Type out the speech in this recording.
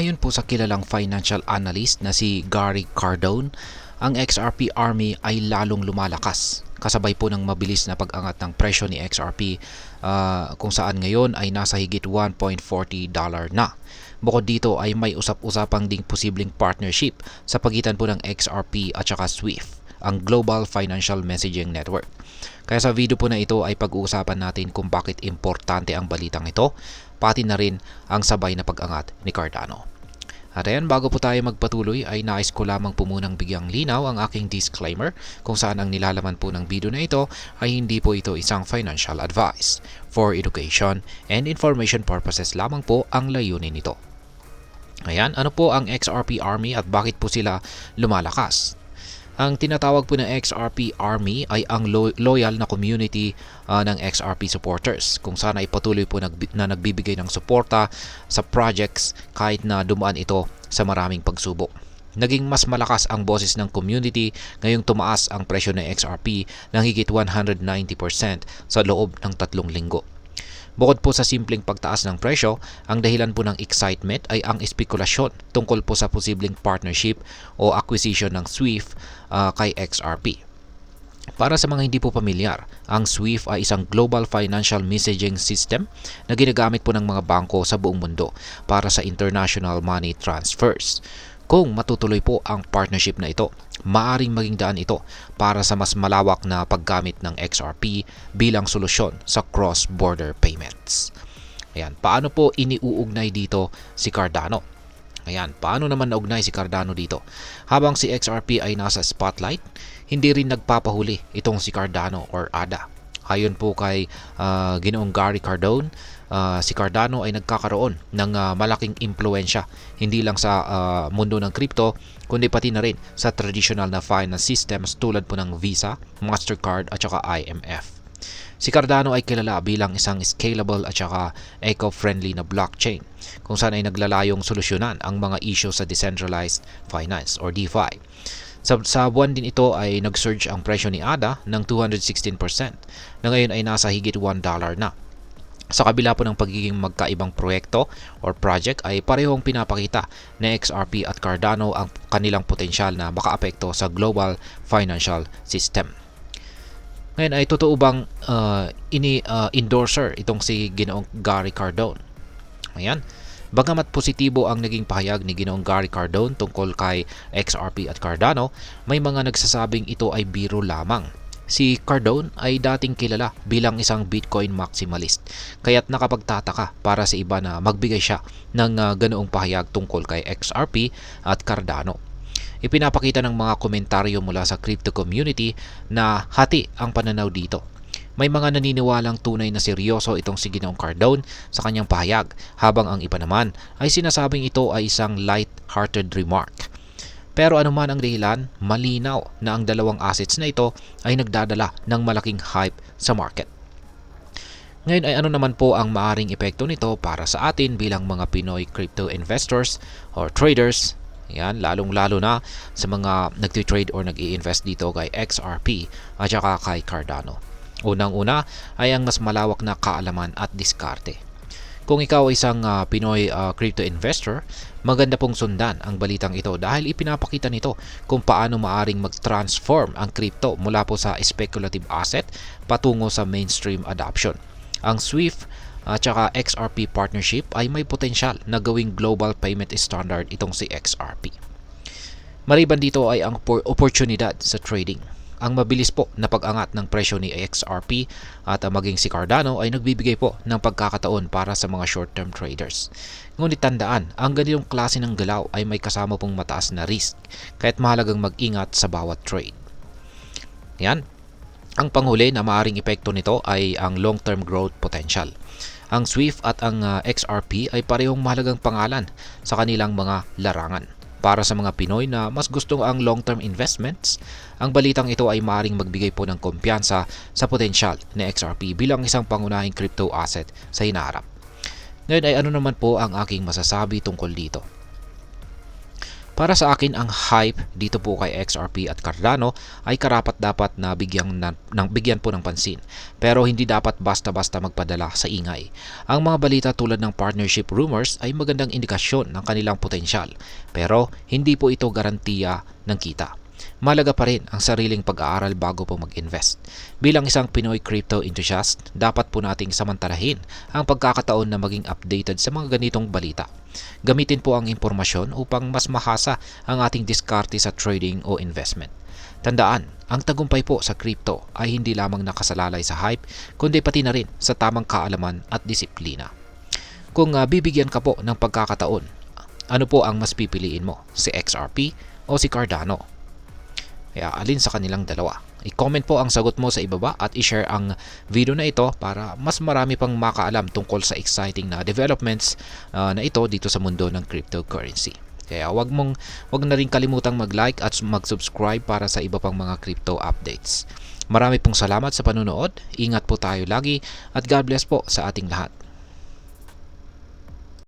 Ayon po sa kilalang financial analyst na si Gary Cardone, ang XRP Army ay lalong lumalakas. Kasabay po ng mabilis na pag-angat ng presyo ni XRP kung saan ngayon ay nasa higit $1.40 na. Bukod dito ay may usap-usapang ding posibleng partnership sa pagitan po ng XRP at saka SWIFT, ang Global Financial Messaging Network. Kaya sa video po na ito ay pag-uusapan natin kung bakit importante ang balitang ito, pati na rin ang sabay na pag-angat ni Cardano. At ayan, bago po tayo magpatuloy ay nais ko lamang po munang bigyang linaw ang aking disclaimer kung saan ang nilalaman po ng video na ito ay hindi po ito isang financial advice. For education and information purposes lamang po ang layunin nito. Ayan, ano po ang XRP Army at bakit po sila lumalakas? Ang tinatawag po ng XRP Army ay ang loyal na community ng XRP supporters kung saan ay patuloy po na nagbibigay ng suporta sa projects kahit na dumaan ito sa maraming pagsubok. Naging mas malakas ang boses ng community ngayong tumaas ang presyo ng XRP ng higit 190% sa loob ng 3 linggo. Bukod po sa simpleng pagtaas ng presyo, ang dahilan po ng excitement ay ang espekulasyon tungkol po sa posibleng partnership o acquisition ng SWIFT kay XRP. Para sa mga hindi po pamilyar, ang SWIFT ay isang global financial messaging system na ginagamit po ng mga bangko sa buong mundo para sa international money transfers. Kung matutuloy po ang partnership na ito, maaring maging daan ito para sa mas malawak na paggamit ng XRP bilang solusyon sa cross-border payments. Ayan, paano po iniuugnay dito si Cardano? Ayan, paano naman naugnay si Cardano dito? Habang si XRP ay nasa spotlight, hindi rin nagpapahuli itong si Cardano or ADA. Ayon po kay Ginoong Gary Cardone, si Cardano ay nagkakaroon ng malaking impluensya hindi lang sa mundo ng crypto kundi pati na rin sa traditional na finance systems tulad po ng Visa, Mastercard at saka IMF. Si Cardano ay kilala bilang isang scalable at saka eco-friendly na blockchain kung saan ay naglalayong solusyonan ang mga issue sa decentralized finance or DeFi. Sa buwan din ito ay nag-surge ang presyo ni ADA ng 216% na ngayon ay nasa higit $1 na. Sa kabila po ng pagiging magkaibang proyekto or project ay parehong pinapakita na XRP at Cardano ang kanilang potensyal na makaapekto sa global financial system. Ngayon ay totoo bang endorser itong si Ginoong Gary Cardone? Ayan. Bagamat positibo ang naging pahayag ni Ginoong Gary Cardone tungkol kay XRP at Cardano, may mga nagsasabing ito ay biro lamang. Si Cardone ay dating kilala bilang isang Bitcoin maximalist, kaya't nakapagtataka para sa iba na magbigay siya ng ganoong pahayag tungkol kay XRP at Cardano. Ipinapakita ng mga komentaryo mula sa crypto community na hati ang pananaw dito. May mga naniniwalang tunay na seryoso itong si Ginoong Cardone sa kanyang pahayag, habang ang iba naman ay sinasabing ito ay isang light-hearted remark. Pero anuman ang dahilan, malinaw na ang dalawang assets na ito ay nagdadala ng malaking hype sa market. Ngayon ay ano naman po ang maaring epekto nito para sa atin bilang mga Pinoy crypto investors or traders? Yan, lalong-lalo na sa mga nagtitrade or nag-i-invest dito kay XRP at saka kay Cardano. Unang-una ay ang mas malawak na kaalaman at diskarte. Kung ikaw ay isang Pinoy crypto investor, maganda pong sundan ang balitang ito dahil ipinapakita nito kung paano maaring mag-transform ang crypto mula po sa speculative asset patungo sa mainstream adoption. Ang SWIFT at saka XRP partnership ay may potensyal na gawing global payment standard itong si XRP. Maliban dito ay ang oportunidad sa trading. Ang mabilis po na pag-angat ng presyo ni XRP at maging si Cardano ay nagbibigay po ng pagkakataon para sa mga short-term traders. Ngunit tandaan, ang ganitong klase ng galaw ay may kasama pong mataas na risk, kaya't mahalagang mag-ingat sa bawat trade. Yan. Ang panghuli na maaring epekto nito ay ang long-term growth potential. Ang SWIFT at ang XRP ay parehong mahalagang pangalan sa kanilang mga larangan. Para sa mga Pinoy na mas gusto ang long-term investments, ang balitang ito ay maaaring magbigay po ng kumpiyansa sa potensyal ni XRP bilang isang pangunahing crypto asset sa hinaharap. Ngayon ay ano naman po ang aking masasabi tungkol dito? Para sa akin, ang hype dito po kay XRP at Cardano ay karapat-dapat na bigyan po ng pansin. Pero hindi dapat basta-basta magpadala sa ingay. Ang mga balita tulad ng partnership rumors ay magandang indikasyon ng kanilang potensyal. Pero hindi po ito garantiya ng kita. Malaga pa rin ang sariling pag-aaral bago po mag-invest. Bilang isang Pinoy crypto enthusiast, dapat po nating samantalahin ang pagkakataon na maging updated sa mga ganitong balita. Gamitin po ang impormasyon upang mas mahasa ang ating diskarte sa trading o investment. Tandaan, ang tagumpay po sa crypto ay hindi lamang nakasalalay sa hype, kundi pati na rin sa tamang kaalaman at disiplina. Kung bibigyan ka po ng pagkakataon, ano po ang mas pipiliin mo? Si XRP o si Cardano? Kaya alin sa kanilang dalawa? I-comment po ang sagot mo sa ibaba at i-share ang video na ito para mas marami pang makaalam tungkol sa exciting na developments na ito dito sa mundo ng cryptocurrency. Kaya wag na rin kalimutang mag-like at mag-subscribe para sa iba pang mga crypto updates. Marami pong salamat sa panunood. Ingat po tayo lagi at God bless po sa ating lahat.